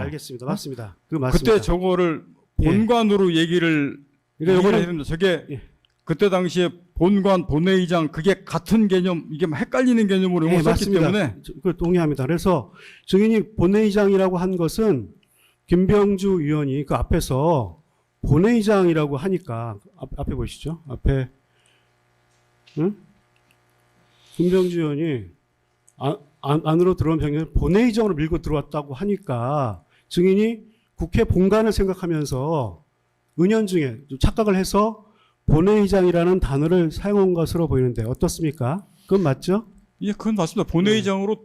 알겠습니다. 맞습니다. 그 맞습니다. 그때 저거를 본관으로 얘기를 했는데 저게 예. 그때 당시에 본관, 본회의장 그게 같은 개념, 이게 막 헷갈리는 개념으로 용어 썼기 맞습니다. 때문에 그 동의합니다. 그래서 증인이 본회의장이라고 한 것은 김병주 의원이 그 앞에서 본회의장이라고 하니까 앞에 보시죠. 앞에 응? 김병주 의원이 안으로 들어온 병력을 본회의장으로 밀고 들어왔다고 하니까 증인이 국회 본관을 생각하면서 은연중에 착각을 해서 본회의장이라는 단어를 사용한 것으로 보이는데 어떻습니까? 그건 맞죠? 예, 그건 맞습니다. 본회의장으로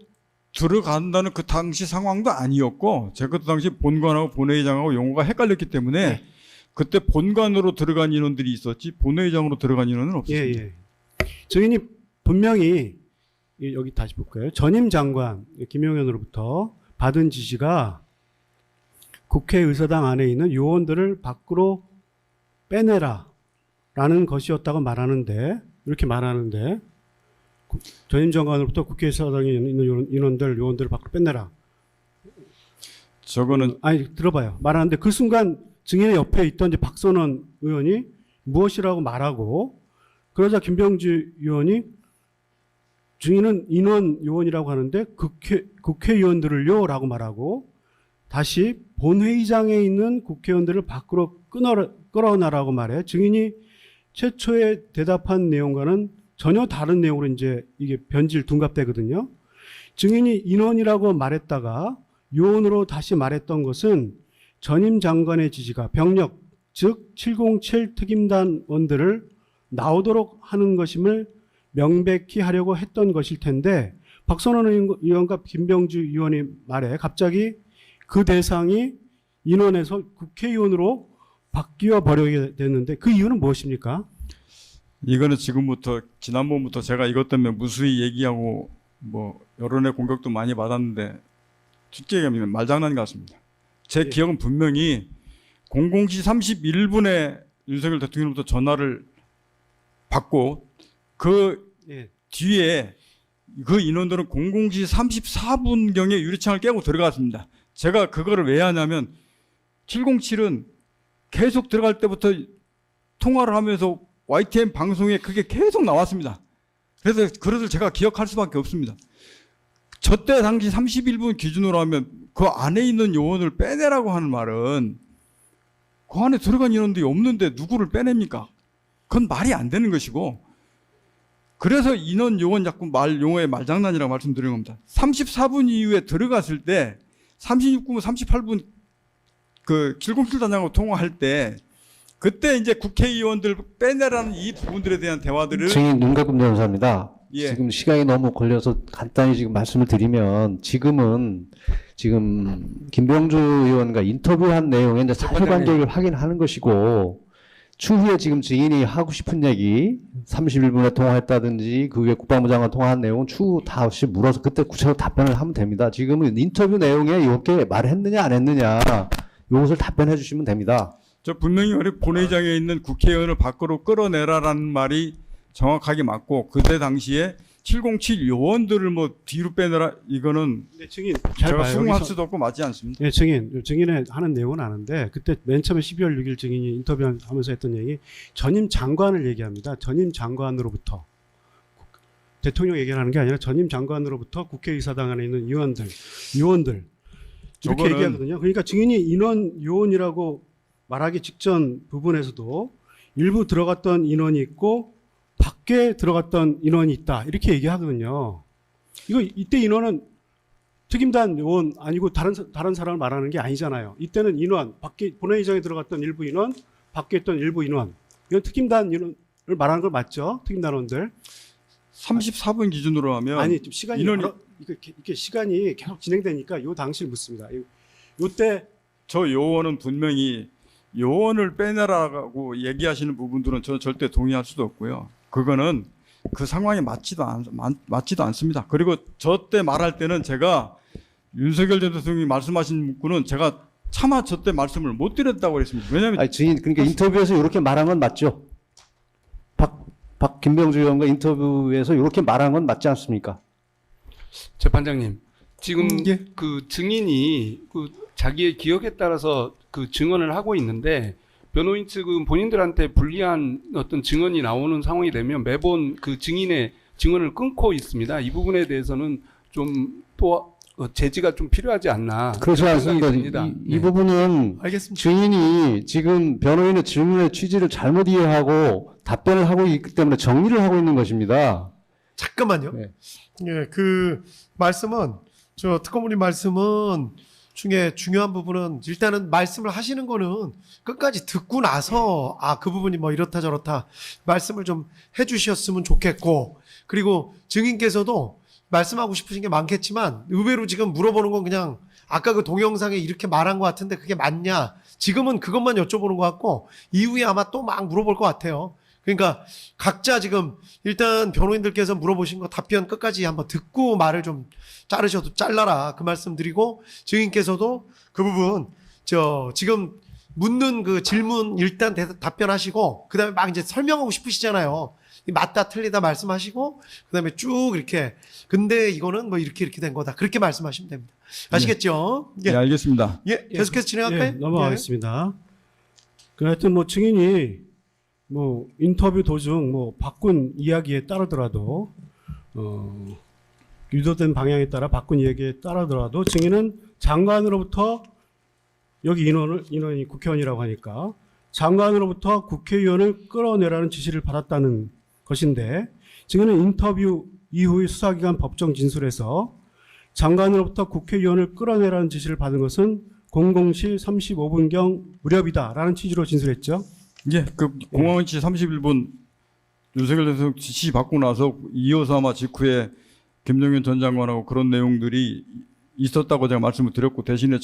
들어간다는 그 당시 상황도 아니었고 제가 그때 당시 본관하고 본회의장하고 용어가 헷갈렸기 때문에 그때 본관으로 들어간 인원들이 있었지 본회의장으로 들어간 인원은 없었습니다. 예. 증인이 분명히 여기 다시 볼까요? 전임 장관 김용현으로부터 받은 지시가 국회의사당 안에 있는 요원들을 밖으로 빼내라 라는 것이었다고 말하는데 이렇게 말하는데 전임 장관으로부터 국회의사당에 있는 요원들을 밖으로 빼내라. 저거는 아니 들어봐요. 말하는데 그 순간 증인의 옆에 있던 이제 박선원 의원이 무엇이라고 말하고 그러자 김병주 의원이 증인은 인원 요원이라고 하는데 국회의원들을요 라고 말하고 다시 본회의장에 있는 국회의원들을 밖으로 끌어내라고 말해 증인이 최초에 대답한 내용과는 전혀 다른 내용으로 이제 이게 변질 둔갑되거든요. 증인이 인원이라고 말했다가 요원으로 다시 말했던 것은 전임 장관의 지시가 병력 즉 707 특임단원들을 나오도록 하는 것임을 명백히 하려고 했던 것일 텐데 박선원 의원과 김병주 의원이 말해 갑자기 그 대상이 인원에서 국회의원으로 바뀌어 버리게 됐는데 그 이유는 무엇입니까? 이거는 지금부터 지난번부터 제가 이것 때문에 무수히 얘기하고 뭐 여론의 공격도 많이 받았는데 솔직히 얘기하면 말장난 같습니다. 제 기억은 분명히 00시 31분에 윤석열 대통령부터 전화를 받고 그 뒤에 그 인원들은 00시 34분경에 유리창을 깨고 들어갔습니다. 제가 그거를 왜 하냐면 707은 계속 들어갈 때부터 통화를 하면서 YTN 방송에 그게 계속 나왔습니다. 그래서 제가 기억할 수밖에 없습니다. 저때 당시 31분 기준으로 하면 그 안에 있는 요원을 빼내라고 하는 말은 그 안에 들어간 인원들이 없는데 누구를 빼냅니까? 그건 말이 안 되는 것이고 그래서 인원 요원 자꾸 용어의 말장난이라고 말씀드리는 겁니다. 34분 이후에 들어갔을 때 36분, 38분 그 707 단장하고 통화할 때 그때 이제 국회의원들 빼내라는 이 부분들에 대한 대화들을 증인 윤갑금 변호사입니다. 예. 지금 시간이 너무 걸려서 간단히 지금 말씀을 드리면 지금 김병주 의원과 인터뷰한 내용에 이제 사실관계를 확인하는 것이고 추후에 지금 증인이 하고 싶은 얘기 31분에 통화했다든지 그 후에 국방부 장관 통화한 내용은 추후 다시 물어서 그때 구체적으로 답변을 하면 됩니다. 지금은 인터뷰 내용에 이렇게 말했느냐 안 했느냐 이것을 답변해 주시면 됩니다. 저 분명히 우리 본회의장에 있는 국회의원을 밖으로 끌어내라라는 말이 정확하게 맞고 그때 당시에 707 요원들을 뭐 뒤로 빼내라 이거는 증인 잘 제가 봐요. 수긍할 여기서- 수도 없고 맞지 않습니다. 예, 증인의 하는 내용은 아는데 그때 맨 처음에 12월 6일 증인이 인터뷰하면서 했던 얘기 전임 장관을 얘기합니다. 전임 장관으로부터 대통령 얘기하는 게 아니라 전임 장관으로부터 국회의사당 안에 있는 요원들 이렇게 저거는- 얘기하거든요. 그러니까 증인이 인원 요원이라고 말하기 직전 부분에서도 일부 들어갔던 인원이 있고 밖에 들어갔던 인원이 있다 이렇게 얘기하거든요. 이때 인원은 특임단 요원 아니고 다른 사람을 말하는 게 아니잖아요. 이때는 인원 밖에 본회의장에 들어갔던 일부 인원, 밖에 있던 일부 인원. 이건 특임단 인원을 말하는 걸 맞죠? 특임단원들. 34분 기준으로 하면 아니 좀 시간이 이렇게 시간이 계속 진행되니까 요 당시를 묻습니다. 요때 저 요원은 분명히 요원을 빼내라고 얘기하시는 부분들은 저는 절대 동의할 수도 없고요. 그거는 그 상황에 맞지도 않습니다. 그리고 저 때 말할 때는 제가 윤석열 전 대통령이 말씀하신 문구는 제가 차마 저 때 말씀을 못 드렸다고 그랬습니다. 왜냐하면 아니, 증인 그러니까 인터뷰에서 이렇게 말한 건 맞죠? 김병주 의원과 인터뷰에서 이렇게 말한 건 맞지 않습니까? 재판장님, 지금 예. 그 증인이 그 자기의 기억에 따라서 그 증언을 하고 있는데 변호인 측은 본인들한테 불리한 어떤 증언이 나오는 상황이 되면 매번 그 증인의 증언을 끊고 있습니다. 이 부분에 대해서는 좀 또 제지가 좀 필요하지 않나. 그렇지 그런 생각이 않습니다. 듭니다. 이 부분은 알겠습니다. 증인이 지금 변호인의 질문의 취지를 잘못 이해하고 답변을 하고 있기 때문에 정리를 하고 있는 것입니다. 잠깐만요. 네. 예, 그 말씀은 저 특검님 말씀은 중에 중요한 부분은 일단은 말씀을 하시는 거는 끝까지 듣고 나서 그 부분이 뭐 이렇다 저렇다 말씀을 좀 해주셨으면 좋겠고, 그리고 증인께서도 말씀하고 싶으신 게 많겠지만 의외로 지금 물어보는 건 그냥 아까 그 동영상에 이렇게 말한 것 같은데 그게 맞냐, 지금은 그것만 여쭤보는 것 같고 이후에 아마 또 막 물어볼 것 같아요. 그러니까 각자 지금 일단 변호인들께서 물어보신 거 답변 끝까지 한번 듣고 말을 좀 자르셔도 잘라라 그 말씀 드리고, 증인께서도 그 부분 지금 묻는 그 질문 일단 답변하시고 그다음에 막 이제 설명하고 싶으시잖아요. 맞다 틀리다 말씀하시고 그다음에 쭉 이렇게 근데 이거는 뭐 이렇게 된 거다 그렇게 말씀하시면 됩니다. 아시겠죠? 네, 알겠습니다. 예, 계속해서 진행할까요? 예, 넘어가겠습니다. 그 하여튼 뭐 증인이 뭐 인터뷰 도중 뭐 바꾼 이야기에 따르더라도 유도된 방향에 따라 바꾼 이야기에 따르더라도 증인은 장관으로부터 여기 인원이 국회의원이라고 하니까 장관으로부터 국회의원을 끌어내라는 지시를 받았다는 것인데, 증인은 인터뷰 이후의 수사기관 법정 진술에서 장관으로부터 국회의원을 끌어내라는 지시를 받은 것은 00시 35분경 무렵이다라는 취지로 진술했죠. 예, 그 01시 31분 윤석열 대통령 지시 받고 나서 이어서 아마 직후에 김종인 전 장관하고 그런 내용들이 있었다고 제가 말씀을 드렸고, 대신에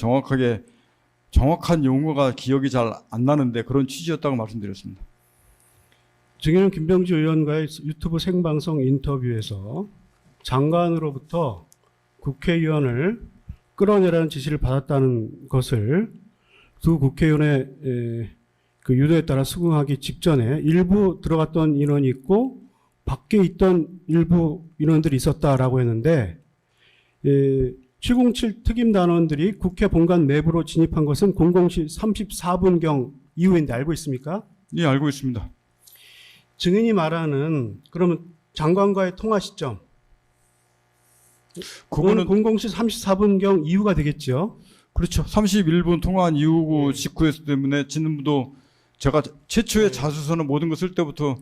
정확한 용어가 기억이 잘 안 나는데 그런 취지였다고 말씀드렸습니다. 증인은 김병주 의원과의 유튜브 생방송 인터뷰에서 장관으로부터 국회의원을 끌어내라는 지시를 받았다는 것을 두 국회의원의 그 유도에 따라 수긍하기 직전에 일부 들어갔던 인원이 있고 밖에 있던 일부 인원들이 있었다라고 했는데, 707 특임 단원들이 국회 본관 내부로 진입한 것은 00시 34분경 이후인데 알고 있습니까? 예, 알고 있습니다. 증인이 말하는 그러면 장관과의 통화 시점 그거는 그거는 00시 34분경 이후가 되겠죠. 그렇죠. 31분 통화한 이후고 직후였기 때문에 진무도 제가 최초의 자수서는 모든 거 쓸 때부터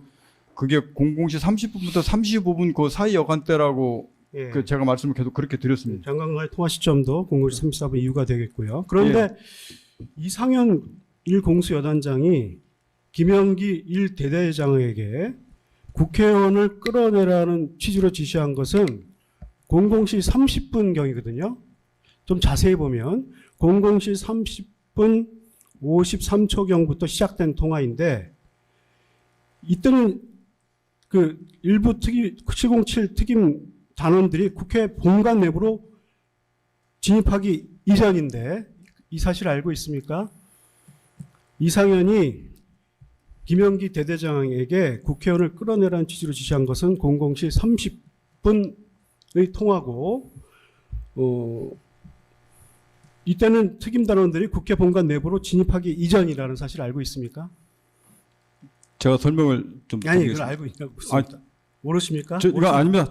그게 00시 30분부터 35분 그 사이 여간대라고 예. 그 제가 말씀을 계속 그렇게 드렸습니다. 장관과의 통화 시점도 00시 34분 이후가 되겠고요. 그런데 이상현 1공수여단장이 김영기 1대대장에게 국회의원을 끌어내라는 취지로 지시한 것은 00시 30분경이거든요. 좀 자세히 보면 00시 30분 53초경부터 시작된 통화인데, 이때는 그 일부 707 특임 단원들이 국회 본관 내부로 진입하기 이전인데 이 사실 알고 있습니까? 이상현이 김영기 대대장에게 국회의원을 끌어내라는 취지로 지시한 것은 00시 30분의 통화고, 이때는 특임 단원들이 국회 본관 내부로 진입하기 이전이라는 사실 알고 있습니까? 제가 설명을 좀 아니, 드리겠습니다. 그걸 알고 있냐고 묻습니다. 모르십니까? 이거 아닙니다.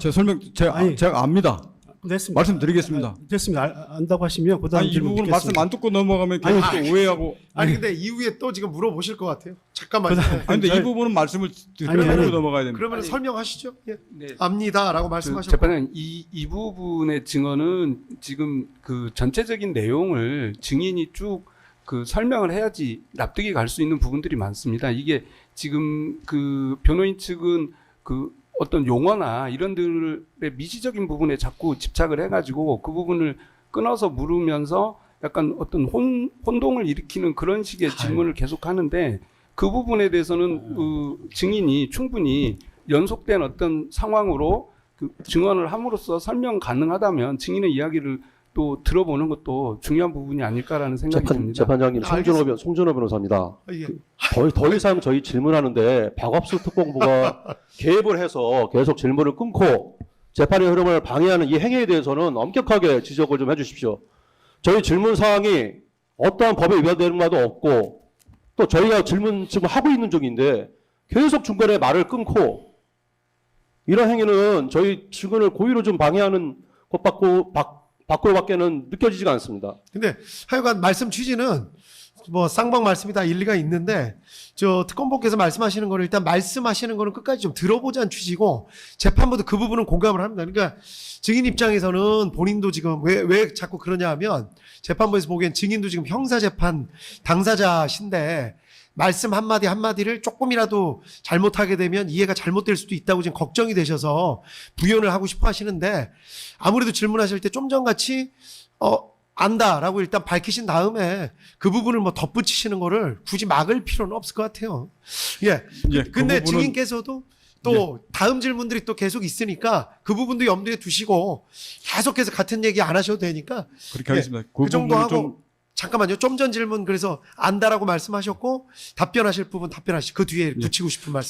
아니. 제가 압니다. 됐습니다. 말씀드리겠습니다. 됐습니다. 안다고 하시면 그다음 아니, 이 질문 부분 듣겠습니다. 말씀 안 듣고 넘어가면 계속 또 오해하고. 아니 근데 이후에 또 지금 물어보실 것 같아요. 잠깐만요. 아니, 근데 저희- 이 부분은 말씀을 아니, 듣고 아니. 넘어가야 됩니다. 그러면 아니, 설명하시죠. 예. 네. 압니다라고 그 말씀하셨고. 재판장님 이 부분의 증언은 지금 그 전체적인 내용을 증인이 쭉 그 설명을 해야지 납득이 갈 수 있는 부분들이 많습니다. 이게 지금 그 변호인 측은 그 어떤 용어나 이런들의 미시적인 부분에 자꾸 집착을 해가지고 그 부분을 끊어서 물으면서 약간 어떤 혼동을 일으키는 그런 식의 질문을 계속 하는데, 그 부분에 대해서는 그 증인이 충분히 연속된 어떤 상황으로 그 증언을 함으로써 설명 가능하다면 증인의 이야기를 또 들어보는 것도 중요한 부분이 아닐까라는 생각이 듭니다. 재판장님 알겠습니다. 송준호 변호사입니다. 예. 더 이상 저희 질문하는데 박업수 특공부가 개입을 해서 계속 질문을 끊고 재판의 흐름을 방해하는 이 행위에 대해서는 엄격하게 지적을 좀 해주십시오. 저희 질문 사항이 어떠한 법에 위반되는 바도 없고 또 저희가 질문 지금 하고 있는 중인데 계속 중간에 말을 끊고 이런 행위는 저희 증언을 고의로 좀 방해하는 것 밖으로밖에는 느껴지지가 않습니다. 근데 하여간 말씀 취지는 뭐 쌍방 말씀이 다 일리가 있는데 저 특검법께서 말씀하시는 거를 일단 말씀하시는 거는 끝까지 좀 들어보자는 취지고 재판부도 그 부분은 공감을 합니다. 그러니까 증인 입장에서는 본인도 지금 왜 자꾸 그러냐 하면 재판부에서 보기엔 증인도 지금 형사재판 당사자신데 말씀 한마디 한마디를 조금이라도 잘못하게 되면 이해가 잘못될 수도 있다고 지금 걱정이 되셔서 부연을 하고 싶어 하시는데 아무래도 질문하실 때 좀 전같이 안다라고 일단 밝히신 다음에 그 부분을 뭐 덧붙이시는 거를 굳이 막을 필요는 없을 것 같아요. 예. 예, 근데 그 부분은- 증인께서도 또 다음 질문들이 또 계속 있으니까 그 부분도 염두에 두시고 계속해서 같은 얘기 안 하셔도 되니까 그렇게 하겠습니다. 그 정도 부분은 하고 좀 잠깐만요. 좀 전 질문 그래서 안다라고 말씀하셨고 답변하실 부분 답변하시고 그 뒤에 붙이고 싶은 말씀.